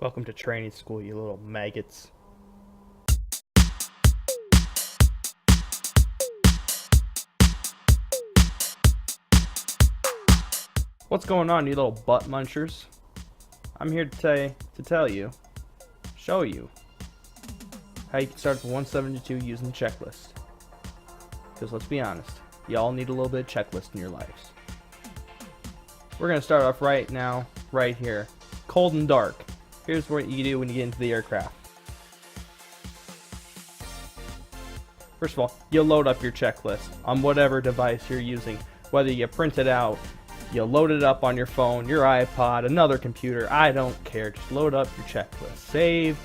Welcome to training school, you little maggots. What's going on, you little butt munchers? I'm here to show you how you can start with 172 using the checklist. Because let's be honest, you all need a little bit of checklist in your lives. We're going to start off right now, right here. Cold and dark. Here's what you do when you get into the aircraft. First of all, you'll load up your checklist on whatever device you're using. Whether you print it out, you load it up on your phone, your iPod, another computer, I don't care. Just load up your checklist. Save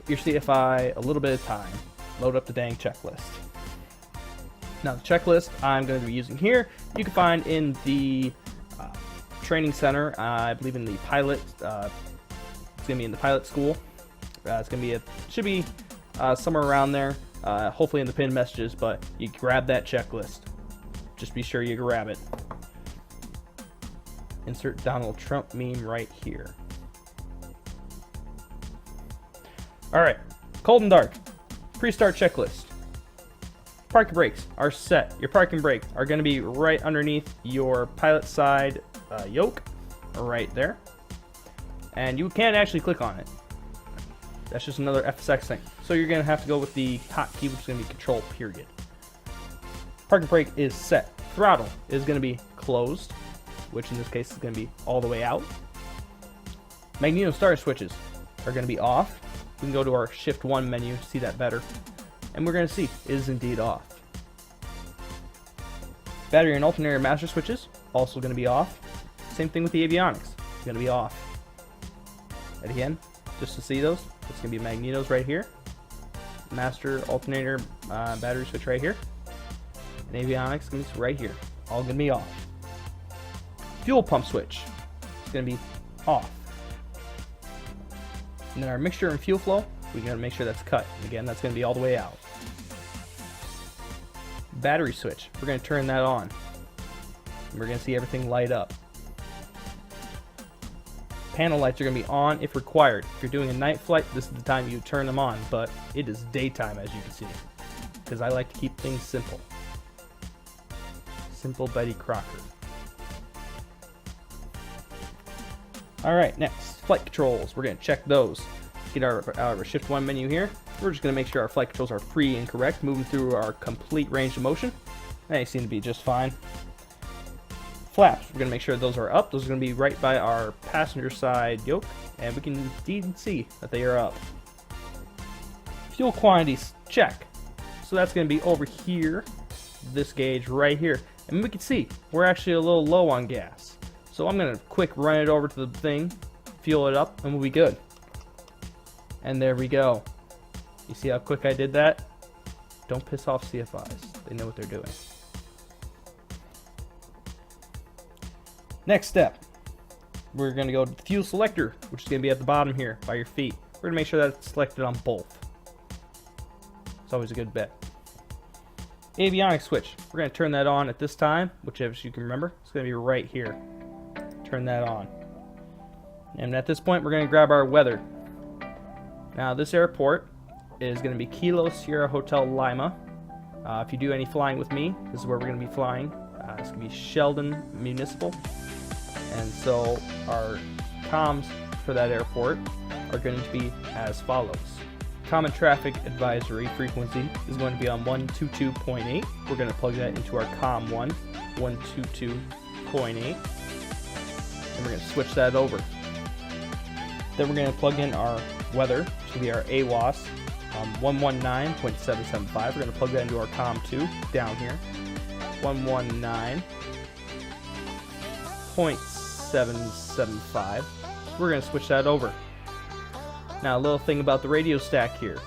your CFI a little bit of time. Load up the dang checklist. Now the checklist I'm going to be using here, you can find in the training center. I believe in the pilot. It's going to be in the pilot school. It's going to be should be somewhere around there. Hopefully in the pinned messages. But you grab that checklist. Just be sure you grab it. Insert Donald Trump meme right here. All right, cold and dark. Pre-start checklist. Parking brakes are set. Your parking brakes are going to be right underneath your pilot side yoke, right there. And you can't actually click on it. That's just another FSX thing. So you're going to have to go with the hotkey, which is going to be control period. Parking brake is set. Throttle is going to be closed, which in this case is going to be all the way out. Magneto starter switches are going to be off. We can go to our Shift 1 menu to see that better. And we're going to see it is indeed off. Battery and alternator master switches also going to be off. Same thing with the avionics. It's going to be off. And again, just to see those, it's going to be magnetos right here. Master, alternator, battery switch right here. And avionics going to be right here. All going to be off. Fuel pump switch is going to be off. And then our mixture and fuel flow, we got to make sure that's cut. Again, that's going to be all the way out. Battery switch, we're going to turn that on. And we're going to see everything light up. Panel lights are going to be on if required. If you're doing a night flight, this is the time you turn them on, but it is daytime as you can see. Because I like to keep things simple. Simple Betty Crocker. Alright, next, flight controls. We're going to check those. Get our Shift 1 menu here. We're just going to make sure our flight controls are free and correct, moving through our complete range of motion. They seem to be just fine. Flaps, we're going to make sure those are up. Those are going to be right by our passenger side yoke, and we can indeed see that they are up. Fuel quantities, check. So that's going to be over here, this gauge right here. And we can see we're actually a little low on gas. So I'm going to quick run it over to the thing, fuel it up, and we'll be good. And there we go. You see how quick I did that? Don't piss off CFIs. They know what they're doing. Next step, we're going to go to the fuel selector, which is going to be at the bottom here by your feet. We're going to make sure that it's selected on both. It's always a good bet. Avionics switch. We're going to turn that on at this time, which as you can remember, it's going to be right here. Turn that on. And at this point, we're going to grab our weather. Now, this airport is going to be Kilo Sierra Hotel Lima. If you do any flying with me, this is where we're going to be flying. It's going to be Sheldon Municipal. And so our comms for that airport are going to be as follows. Common traffic advisory frequency is going to be on 122.8. We're going to plug that into our COM 1, 122.8. And we're going to switch that over. Then we're going to plug in our weather, which will be our AWOS, 119.775. We're going to plug that into our COM 2 down here. 119.775. We're going to switch that over. Now, a little thing about the radio stack here.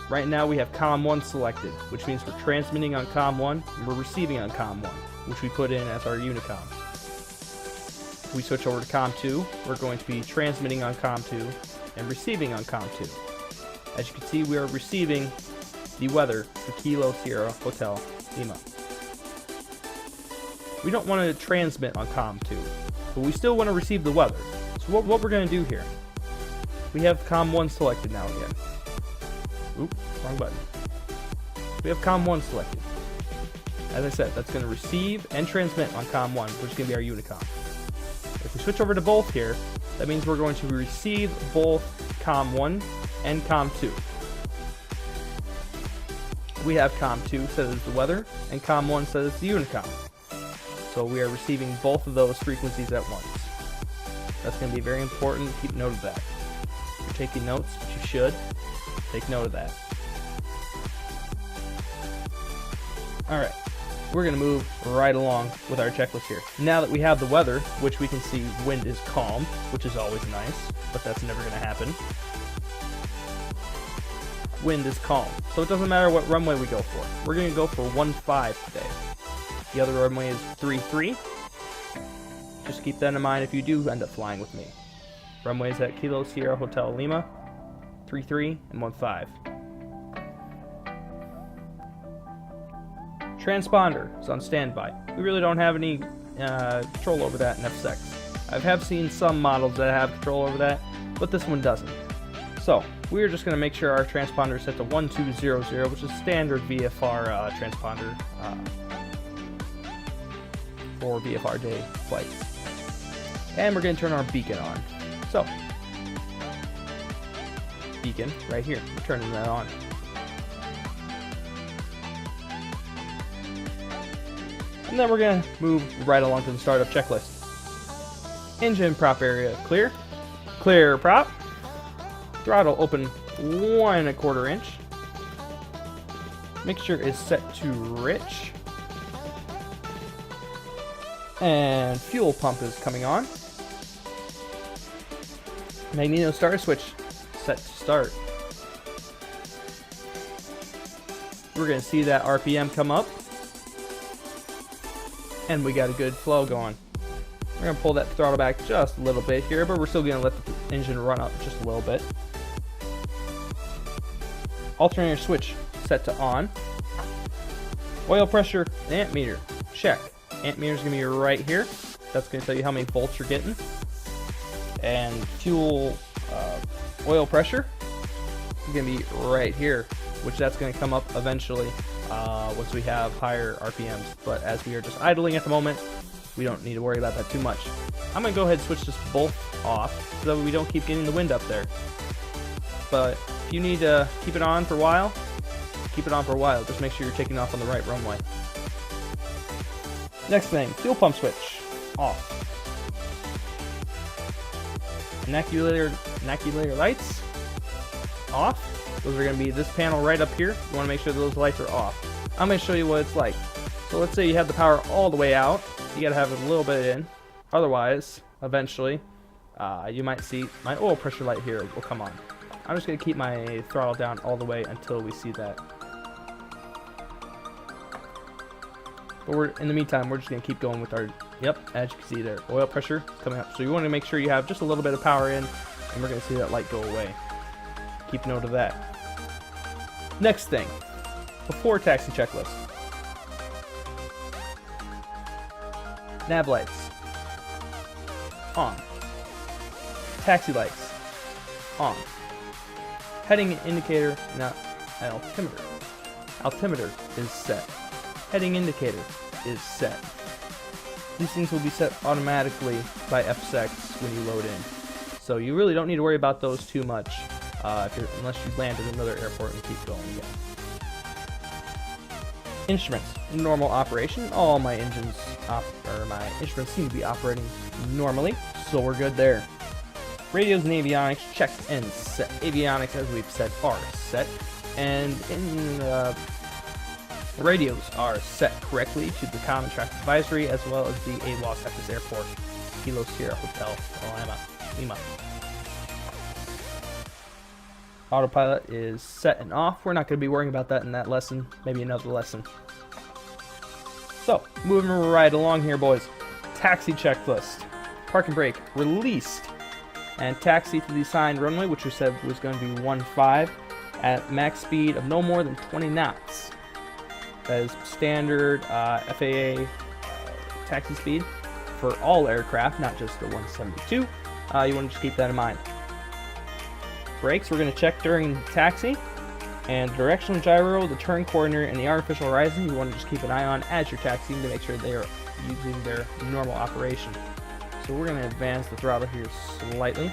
Right now we have COM 1 selected, which means we're transmitting on COM 1 and we're receiving on COM 1, which we put in as our Unicom. If we switch over to COM 2, we're going to be transmitting on COM 2 and receiving on COM 2. As you can see, we are receiving the weather for Kilo Sierra Hotel Lima. We don't want to transmit on COM 2, but we still want to receive the weather. So what we're going to do here, we have COM 1 selected now again. Oop, wrong button. We have COM 1 selected. As I said, that's going to receive and transmit on COM 1, which is going to be our Unicom. If we switch over to both here, that means we're going to receive both COM 1 and COM 2. We have COM 2 set as the weather, and COM 1 set as the Unicom. So we are receiving both of those frequencies at once. That's going to be very important. Keep note of that. If you're taking notes, which you should, take note of that. Alright, we're going to move right along with our checklist here. Now that we have the weather, which we can see wind is calm, which is always nice, but that's never going to happen. Wind is calm, so it doesn't matter what runway we go for. We're going to go for 1-5 today. The other runway is 3-3. Just keep that in mind if you do end up flying with me. Runways at Kilo Sierra Hotel Lima, 3-3 and 1-5. Transponder is on standby. We really don't have any control over that in FSEC. I have seen some models that have control over that, but this one doesn't. So we're just going to make sure our transponder is set to 1200, which is standard VFR transponder for VFR day flights. And we're going to turn our beacon on. So, beacon right here. We're turning that on. And then we're going to move right along to the startup checklist. Engine prop area clear. Clear prop. Throttle open 1 1/4 inch. Mixture is set to rich. And fuel pump is coming on. Magneto starter switch set to start. We're going to see that RPM come up. And we got a good flow going. We're going to pull that throttle back just a little bit here, but we're still going to let the engine run up just a little bit. Alternator switch set to on. Oil pressure, amp meter, check. Amp meter is going to be right here. That's going to tell you how many volts you're getting. And fuel oil pressure is going to be right here, which that's going to come up eventually once we have higher RPMs. But as we are just idling at the moment, we don't need to worry about that too much. I'm going to go ahead and switch this both off so that we don't keep getting the wind up there. But if you need to keep it on for a while, keep it on for a while. Just make sure you're taking off on the right runway. Next thing, fuel pump switch off. Inoculator lights off. Those are going to be this panel right up here. You want to make sure those lights are off. I'm going to show you what it's like. So let's say you have the power all the way out. You got to have it a little bit in. Otherwise, eventually, you might see my oil pressure light here will come on. I'm just going to keep my throttle down all the way until we see that. But in the meantime, we're just going to keep going with our, yep, as you can see there, oil pressure coming up. So you want to make sure you have just a little bit of power in, and we're going to see that light go away. Keep note of that. Next thing, before taxi checklist. Nav lights, on. Taxi lights, on. Heading indicator, not altimeter. Altimeter is set. Heading indicator is set. These things will be set automatically by FSEC when you load in. So you really don't need to worry about those too much unless you land at another airport and keep going again. Instruments, normal operation. All my engines, my instruments seem to be operating normally, so we're good there. Radios and avionics checked and set. Avionics, as we've said, are set, and the radios are set correctly to the Common Traffic Advisory as well as the AWOS at this airport, Kilo Sierra Hotel Lima. Autopilot is set and off. We're not going to be worrying about that in that lesson, maybe another lesson. So, moving right along here, boys. Taxi checklist. Park and brake released. And taxi to the assigned runway, which we said was going to be 15 at max speed of no more than 20 knots. That is standard FAA taxi speed for all aircraft, not just the 172. You want to just keep that in mind. Brakes, we're going to check during taxi. And the directional gyro, the turn coordinator, and the artificial horizon, you want to just keep an eye on as you're taxiing to make sure they are using their normal operation. So we're going to advance the throttle here slightly.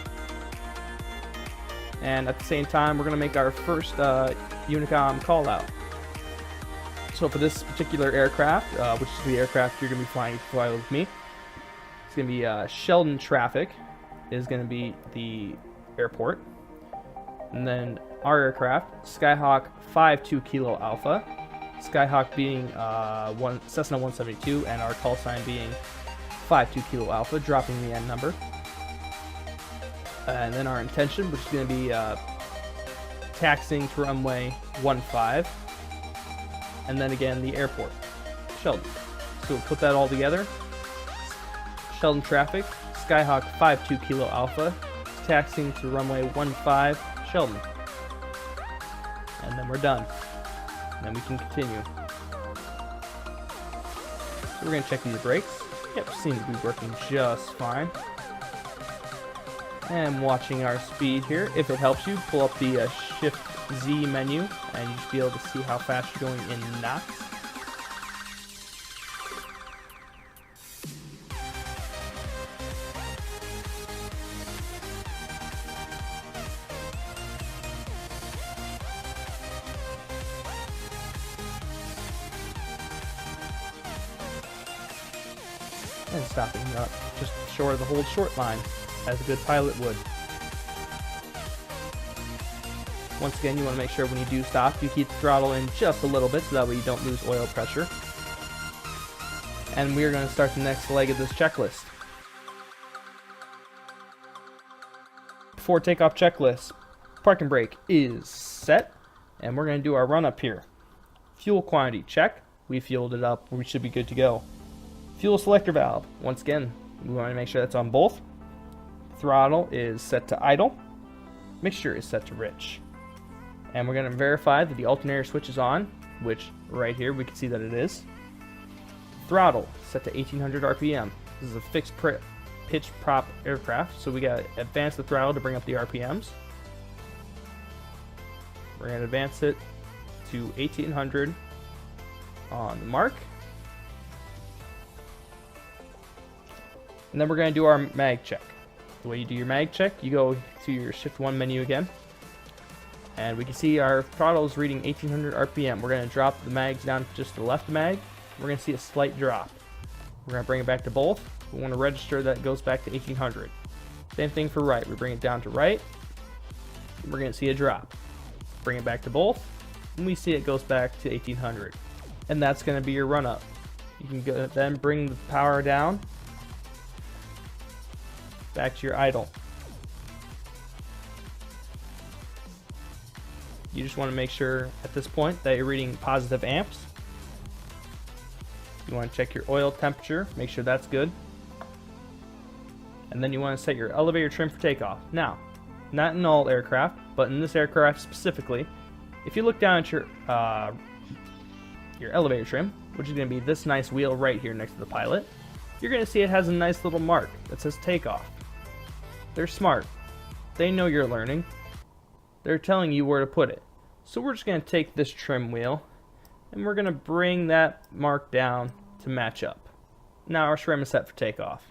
And at the same time, we're going to make our first Unicom call out. So for this particular aircraft, which is the aircraft you're going to be flying with me, it's going to be Sheldon traffic is going to be the airport. And then our aircraft, Skyhawk 52 Kilo Alpha, Skyhawk being Cessna 172, and our call sign being 52 Kilo Alpha, dropping the end number. And then our intention, which is going to be taxiing to runway 15, and then again the airport, Sheldon. So we'll put that all together. Sheldon traffic, Skyhawk 52 Kilo Alpha, taxiing to runway 15, Sheldon. And then we're done. And then we can continue. So we're going to check these brakes. Yep, seem to be working just fine. And watching our speed here. If it helps you, pull up the Shift Z menu and you should be able to see how fast you're going in knots. And stopping up just short of the hold short line, as a good pilot would. Once again, you want to make sure when you do stop, you keep the throttle in just a little bit so that way you don't lose oil pressure. And we're going to start the next leg of this checklist. Before takeoff checklist, parking brake is set, and we're going to do our run up here. Fuel quantity, check. We fueled it up, we should be good to go. Fuel selector valve, once again, we want to make sure that's on both. Throttle is set to idle. Mixture is set to rich. And we're going to verify that the alternator switch is on, which right here we can see that it is. Throttle set to 1800 RPM. This is a fixed pitch prop aircraft, so we got to advance the throttle to bring up the RPMs. We're going to advance it to 1800 on the mark. And then we're going to do our mag check. The way you do your mag check, you go to your Shift 1 menu again. And we can see our throttle is reading 1800 RPM. We're going to drop the mags down to just the left mag. We're going to see a slight drop. We're going to bring it back to both. We want to register that it goes back to 1800. Same thing for right. We bring it down to right. We're going to see a drop. Bring it back to both. And we see it goes back to 1800. And that's going to be your run up. You can go, then bring the power down. Back to your idle. You just want to make sure at this point that you're reading positive amps. You want to check your oil temperature, make sure that's good. And then you want to set your elevator trim for takeoff. Now, not in all aircraft, but in this aircraft specifically, if you look down at your elevator trim, which is going to be this nice wheel right here next to the pilot, you're going to see it has a nice little mark that says takeoff. They're smart. They know you're learning. They're telling you where to put it. So we're just going to take this trim wheel and we're going to bring that mark down to match up. Now our trim is set for takeoff.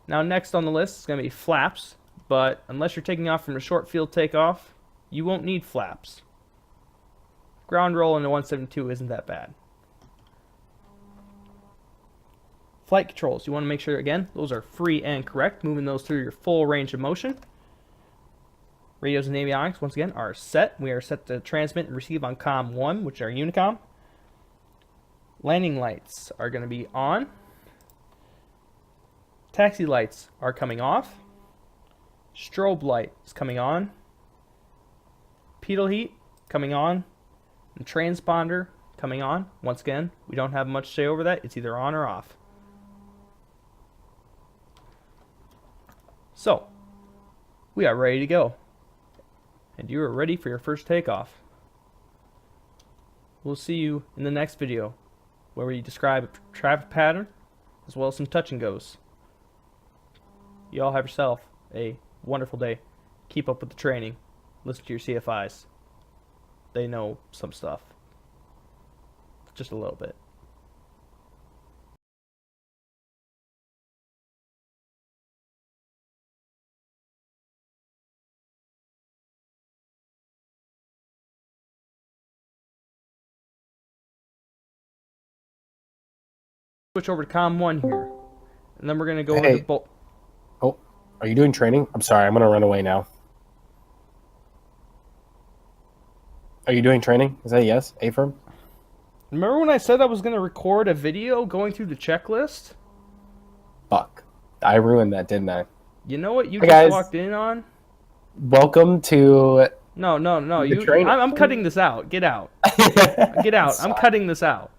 Now next on the list is going to be flaps, but unless you're taking off from a short field takeoff, you won't need flaps. Ground roll in the 172 isn't that bad. Flight controls, you want to make sure, again, those are free and correct, moving those through your full range of motion. Radios and avionics, once again, are set. We are set to transmit and receive on COM 1, which are Unicom. Landing lights are going to be on. Taxi lights are coming off. Strobe light is coming on. Pedal heat coming on. And transponder coming on. Once again, we don't have much to say over that. It's either on or off. So, we are ready to go. And you are ready for your first takeoff. We'll see you in the next video, where we describe a traffic pattern, as well as some touch and goes. You all have yourself a wonderful day. Keep up with the training. Listen to your CFIs. They know some stuff. Just a little bit. Switch over to COM 1 here. And then we're going to go into bolt. Oh, are you doing training? I'm sorry, I'm going to run away now. Are you doing training? Is that a yes? Affirm? Remember when I said I was going to record a video going through the checklist? Fuck. I ruined that, didn't I? You know what you Hi, just guys. walked in on? Welcome to... No. training. I'm cutting this out. Get out. Get out. I'm cutting this out.